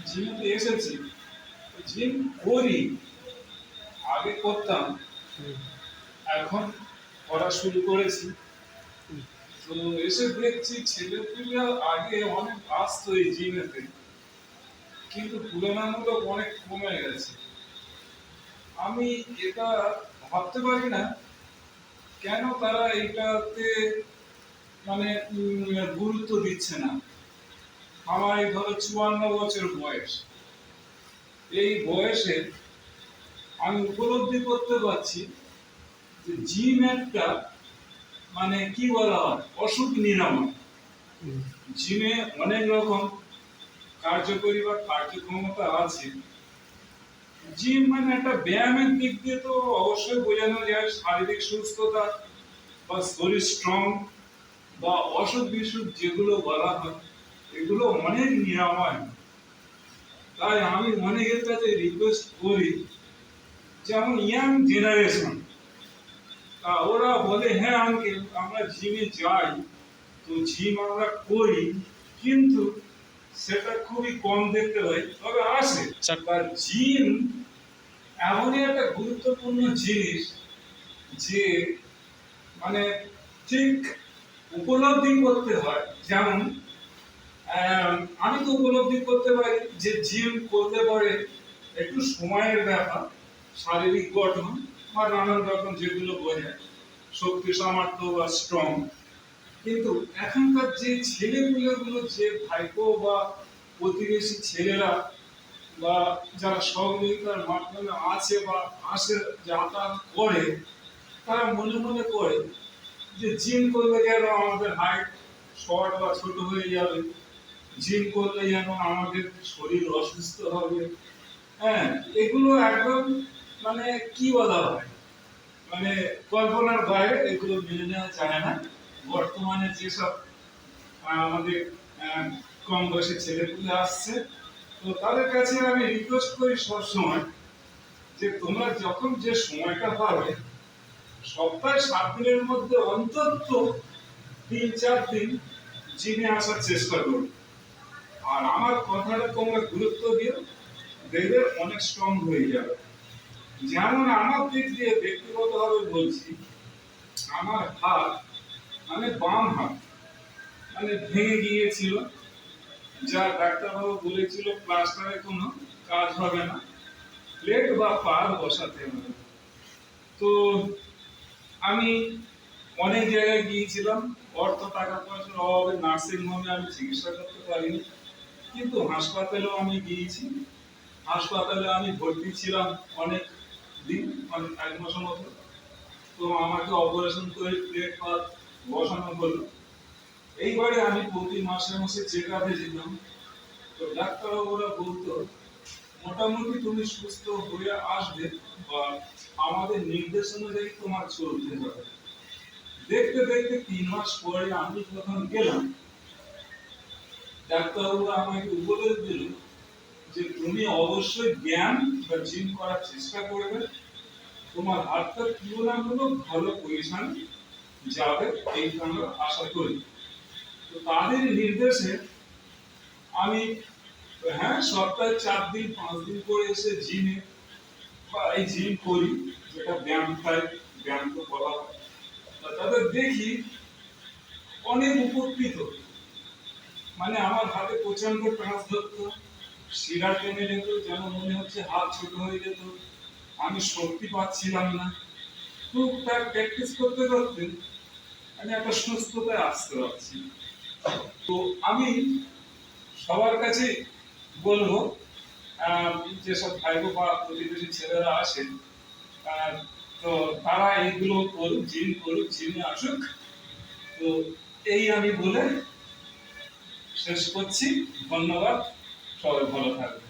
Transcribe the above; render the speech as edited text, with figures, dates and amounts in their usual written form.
জিমে এসেছি, জিম করি, আগে করতাম, এখন করা শুরু করেছি। তো এসে দেখছি ছেলেপুলেরা আগে অনেক আসতো এই জিমেতে, কিন্তু তুলনামূলক অনেক কমে গেছে। আমি এটা ভাবতে পারি না কেন তারা এটাতে মানে গুরুত্ব দিচ্ছে না। আমার এই ধরো 54 বছর বয়স, এই বয়সে আমি উপলব্ধি করতে পারছি যে জিম একটা মানে কি বলা হয় অসুখ নিরাময়। জিমে অনেক রকম কার্যকরী বা কার্যক্ষমতা আছে। জিম মানে একটা ব্যায়ামের দিক দিয়ে তো অবশ্যই বোঝানো যায় শারীরিক সুস্থতা বা শরীর স্ট্রং বা অসুখ বিসুখ যেগুলো বলা হয় এগুলো অনেক নিরাময়। তাই আমি অনেকের কাছে রিকোয়েস্ট করি, যেমন ইয়াং জেনারেশন, ওরা বলে হ্যাঁ আঙ্কেল আমরা জিমে যাই, তো জিম আমরা করি, কিন্তু সেটা খুবই কম দেখতে পাই, তবে আসে। জিম এমনই একটা গুরুত্বপূর্ণ জিনিস যে মানে ঠিক উপলব্ধি করতে হয়। যেমন আমি তো উপলব্ধি করতে পারি যে জিম করতে পারে একটু সময়ের ব্যাপার, শারীরিক গঠন বা নানান রকম যেগুলো বোঝায় শক্তি সামর্থ্য বা স্ট্রং। কিন্তু এখনকার যে ছেলেগুলো যে ভাইপো বা প্রতিবেশী ছেলেরা বা যারা সহযোগিতার মাধ্যমে আছে বা আসে যাতায়াত করে, তারা মনে মনে করে যে জিম করলে যেন আমাদের হাইট শর্ট বা ছোট হয়ে যাবে, জিম করলে যেন আমাদের শরীর অসুস্থ হবে। হ্যাঁ, এগুলো একদম মানে কি বলা হয় মানে কল্পনার বাইরে, এগুলো মেনে নেওয়া যায় না। বর্তমানে যেসব আমাদের কম বয়সী ছেলেপুলে আসছে, তো তাদের কাছে আমি রিকোয়েস্ট করি সবসময় যে তোমরা যখন যে সময়টা পাবে সপ্তাহে 7 দিনের মধ্যে অন্তত 3-4 দিন জিমে আসার চেষ্টা করো। আর আমার কথাটা তোমরা গুরুত্ব দিও, দেখবে অনেক স্ট্রং হয়ে যাবে। যেমন আমার দিক দিয়ে ব্যক্তিগতভাবে বলছি, আমার হাত মানে বাম হাত মানে ভেঙে গিয়েছিল, যা ডাক্তারবাবু বলেছিল প্লাস্টারে কোনো কাজ হবে না, প্লেট বা পার বসাতে হবে। তো আমি অনেক জায়গায় গিয়েছিলাম, অর্থ টাকা পয়সার অভাবে নার্সিং হোমে আমি চিকিৎসা করতে পারিনি, কিন্তু হাসপাতালেও আমি গিয়েছি। হাসপাতালে আমি ভর্তি ছিলাম অনেক দিন, মানে 1 মাসের মতো। তো আমাকে অপারেশন করে প্লেট পাত বসানো হলো। এইবারে আমি প্রতি মাসে মাসে চেক আপে যেতাম। তো ডাক্তারবাবুরা বলতো মোটামুটি তুমি সুস্থ হয়ে আসবে বা আমাদের নির্দেশ অনুযায়ী তোমার চলতে হবে। দেখতে দেখতে 3 মাস পরে আমি যখন গেলাম, ডাক্তারবাবুরা আমাকে উপদেশ দিল যে তুমি অবশ্যই ব্যায়াম বা জিম করার চেষ্টা করবে, তোমার হাতটা তুলনামূলক ভালো পজিশন যাবে, এই আমরা আশা করি। তো তাদের নির্দেশে আমি হ্যাঁ সপ্তাহে 4 দিন 5 দিন করে এসে জিমে বা এই জিম করি, যেটা ব্যায়াম টাইপ ব্যায়াম তো বলা হয়। তাদের দেখি অনেক উপকৃত, মানে আমার হাতে প্রচন্ড টাচ ধরতো, শিরা টেনে যেত, যেন মনে হচ্ছে হাত ছোট হয়ে যেত, আমি শক্তি পাচ্ছিলাম না। টুকটাক প্র্যাকটিস করতে করতে আমি একটা সুস্থতায় আসতে পারছি। তো আমি সবার কাছে বলবো, যেসব ভাইবো বা প্রতিবেশী ছেলেরা আসেন, তো তারা এইগুলো করুক, জিম করুক, জিমে আসুক। তো এই আমি বলে শেষ করছি। ধন্যবাদ, সবাই ভালো থাকবে।